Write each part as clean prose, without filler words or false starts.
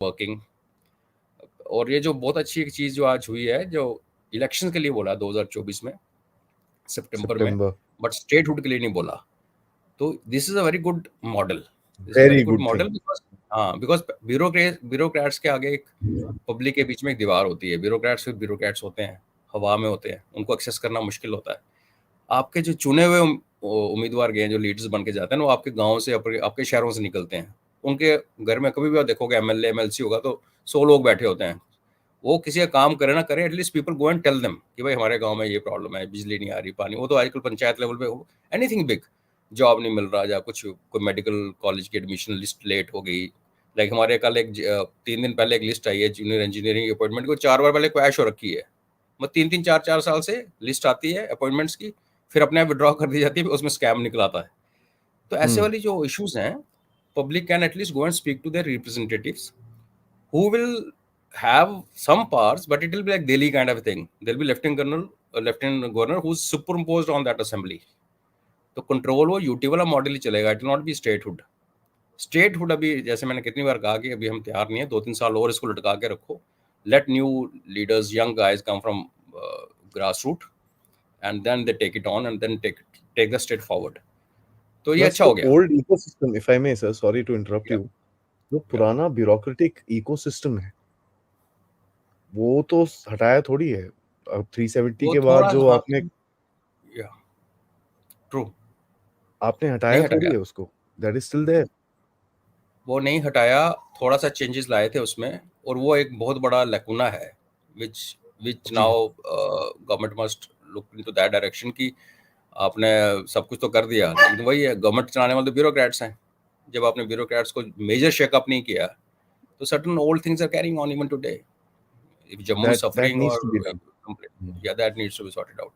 Working. और ये जो बहुत अच्छी एक चीज़ जो आज हुई है, जो इलेक्शन के लिए बोला 2024 में सितंबर में, बट स्टेटहुड के लिए नहीं बोला। तो this is a very good model, this is very good model, because bureaucrats के आगे एक पब्लिक के बीच में एक दीवार होती है। ब्यूरोक्रेट्स फिर ब्यूरोक्रेट्स होते हैं, हवा में होते हैं, उनको एक्सेस करना मुश्किल होता है। आपके जो चुने हुए उम्मीदवार गए, जो लीडर्स बन के जाते हैं, वो आपके गांव से, आपके शहरों से निकलते हैं। उनके घर में कभी भी आप देखोगे एमएलए एमएलसी होगा तो 100 लोग बैठे होते हैं। वो किसी का काम करे ना करे, at least people go and tell them कि भाई हमारे गांव में ये प्रॉब्लम है, बिजली नहीं आ रही, पानी। वो तो आजकल panchayat level pay anything big, job नहीं मिल रहा, या कुछ कोई मेडिकल कॉलेज की एडमिशन लिस्ट लेट हो गई। लाइक हमारे कल 3 दिन पहले एक लिस्ट आई है जूनियर इंजीनियरिंग अपॉइंटमेंट को, 4 बार पहले क्रैश हो रखी है। मतलब 3-3 4-4 साल से लिस्ट आती है अपॉइंटमेंट्स की, फिर अपने आप विड्रॉ कर दी जाती है, उसमें स्कैम निकल आता है। तो ऐसे वाली जो इश्यूज हैं, public can at least go and speak to their representatives who will have some parts, but it will be like Delhi kind of a thing. There will be lieutenant governor who's superimposed on that assembly. तो control वो UT वाला model ही चलेगा, it will not be statehood. Statehood अभी, जैसे मैंने कितनी बार कहा कि अभी हम तैयार नहीं है, 2-3 साल और इसको लटका के रखो। Let new leaders, young guys come from grass root, and then they take it on, and then take the state forward. तो ये अच्छा हो गया। Old ecosystem, if I may sir, sorry to interrupt you, जो पुराना bureaucratic ecosystem है वो तो हटाया थोड़ी है। अब 370 के बाद जो आपने ट्रू आपने हटाया थोड़ी है उसको, दैट इज स्टिल देयर। वो नहीं हटाया, थोड़ा सा चेंजेस लाए थे उसमें, और वो एक बहुत बड़ा लैकुना है which now government must look into that direction कि आपने सब कुछ तो कर दिया, लेकिन वही है, गवर्नमेंट चलाने वाले तो ब्यूरोक्रेट्स हैं। जब आपने ब्यूरोक्रेट्स को मेजर शेकअप नहीं किया तो certain old things are carrying on even today. If Jammu is suffering और या that needs to be sorted out.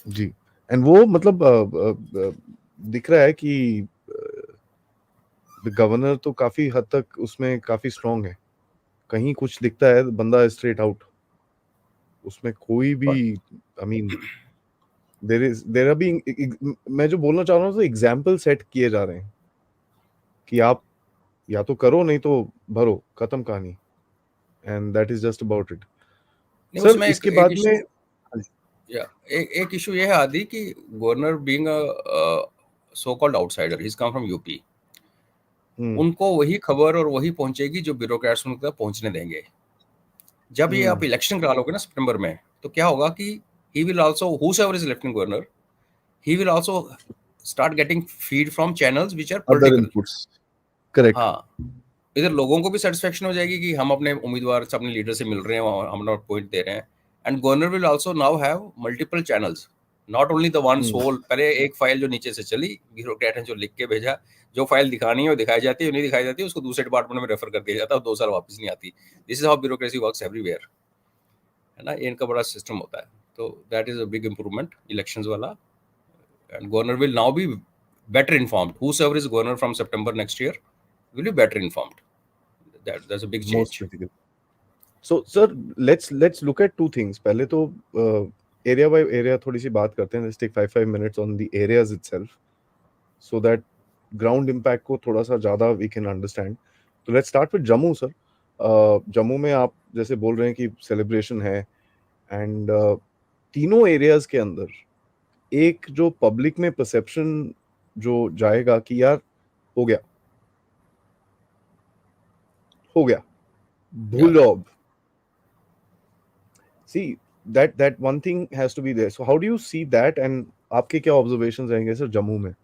जी, एंड वो मतलब दिख रहा है कि गवर्नर तो काफी हद तक उसमें काफी स्ट्रांग है। कहीं कुछ दिखता है बंदा स्ट्रेट आउट, उसमें कोई भी, I mean there are being, मैं जो बोलना चाह रहा हूँ तो एग्जाम्पल सेट किए जा रहे हैं कि आप या तो करो नहीं तो भरो, खत्म कहानी, and that is just about it. Sir इसके बाद में एक इशू ये है आदि कि governor being a so called outsider, he is come from UP, उनको वही खबर और वही पहुंचेगी जो ब्यूरोक्रेट्स उनको पहुंचने देंगे। जब ये आप इलेक्शन करा लोगे ना सितंबर में, तो क्या होगा कि he will also, whosoever is lieutenant governor, he will also start getting feed from channels which are political. Correct. हाँ, इधर लोगों को भी सेटिस्फेक्शन हो जाएगी कि हम अपने उम्मीदवार से, अपने लीडर से मिल रहे हैं, हम अपना पॉइंट दे रहे हैं। And governor will also now have multiple channels, not only the one sole. पहले एक फाइल जो नीचे से चली, ब्यूरोक्रेट ने जो लिख के भेजा, जो फाइल दिखानी है वो दिखाई जाती है, नहीं दिखाई जाती है उसको दूसरे डिपार्टमेंट में रेफर कर दिया जाता है, 2 साल वापस नहीं आती। This is how bureaucracy works everywhere, है ना, इनका बड़ा सिस्टम होता है। तो that is a big improvement elections वाला। And governor will now be better informed. Whosoever is governor from September next year will be better informed. That's a big change. So sir, let's look at two things. पहले तो area by area थोड़ी सी बात करते हैं. Let's take 5 minutes on the areas itself, so that ground impact को थोड़ा सा ज़्यादा we can understand. So let's start with Jammu sir. Jammu में आप जैसे बोल रहे हैं कि celebration है, and तीनों areas के अंदर एक जो public में perception जो जाएगा कि यार हो गया भूल जाओ अब. See, that one thing has to be there. So how do you see that, and आपके क्या observations रहेंगे सर जम्मू में?